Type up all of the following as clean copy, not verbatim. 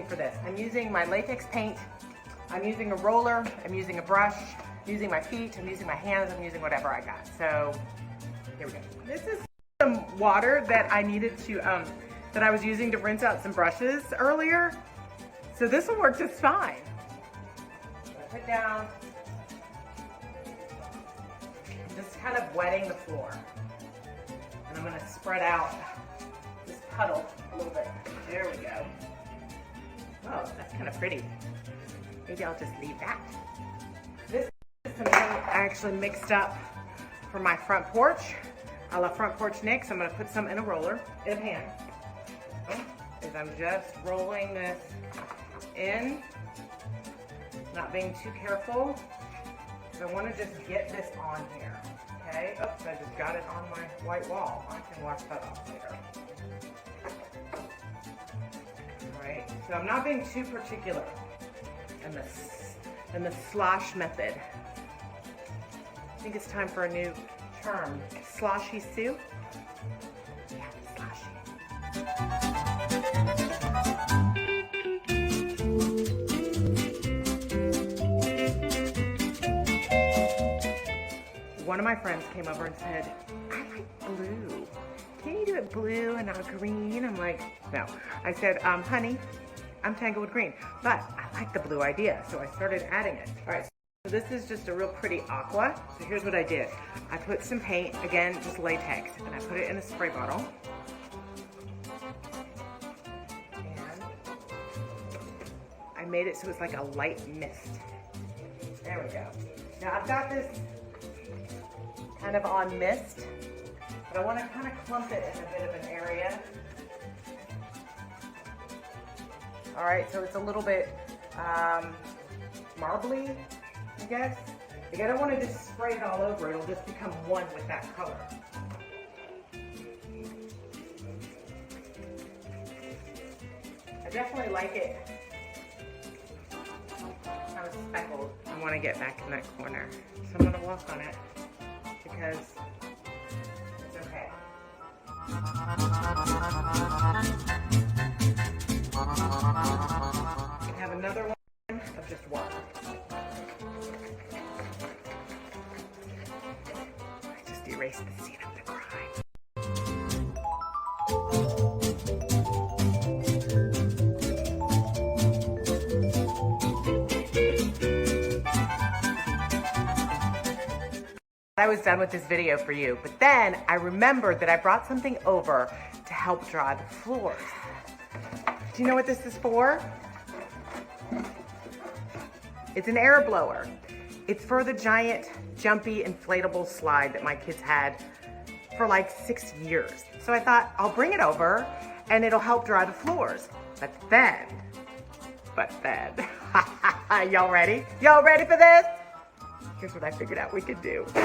using for this. I'm using my latex paint, I'm using a roller, I'm using a brush, I'm using my feet, I'm using my hands, I'm using whatever I got. So here we go. This is some water that I needed to, that I was using to rinse out some brushes earlier. So this will work just fine. I put down, just kind of wetting the floor. And I'm gonna spread out this puddle a little bit. There we go. Oh, that's kind of pretty. Maybe I'll just leave that. This is something I actually mixed up for my front porch. I love front porch Nick, so I'm gonna put some in a roller, in a pan. Is I'm just rolling this in, not being too careful. I wanna just get this on here, okay? Oops, I just got it on my white wall. I can wash that off later. All right, so I'm not being too particular in the slosh method. I think it's time for a new term, sloshy Sue. Yeah, sloshy. One of my friends came over and said, I like blue. Can you do it blue and not green? I'm like, no. I said, honey, I'm Tanglewood green, but I like the blue idea. So I started adding it. All right, so this is just a real pretty aqua. So here's what I did. I put some paint, again, just latex, and I put it in a spray bottle. And I made it so it's like a light mist. There we go. Now I've got this kind of on mist, but I want to kind of clump it in a bit of an area. All right, so it's a little bit marbly, I guess. Like, I don't want to just spray it all over. It'll just become one with that color. I definitely like it kind of speckled. I want to get back in that corner. So I'm going to walk on it because it's okay. I have another one of just water. I just erased the scene of the crime. I was done with this video for you, but then I remembered that I brought something over to help dry the floors. Do you know what this is for? It's an air blower. It's for the giant, jumpy, inflatable slide that my kids had for like 6 years. So I thought, I'll bring it over and it'll help dry the floors. But then, y'all ready? Y'all ready for this? Here's what I figured out we could do. I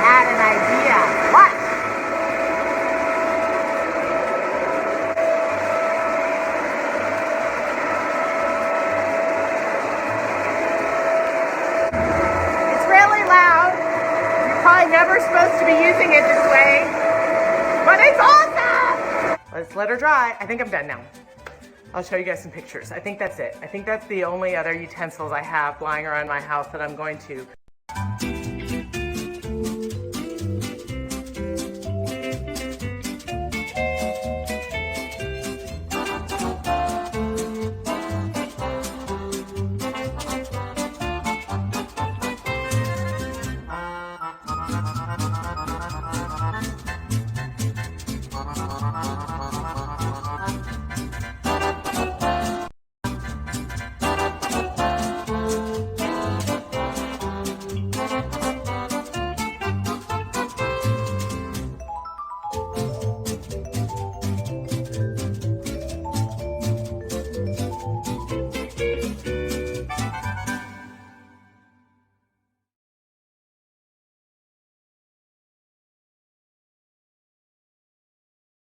had an idea. What? It's really loud. You're probably never supposed to be using it this way, but it's awesome. Let's let her dry. I think I'm done now. I'll show you guys some pictures. I think that's it. I think that's the only other utensils I have lying around my house that I'm going to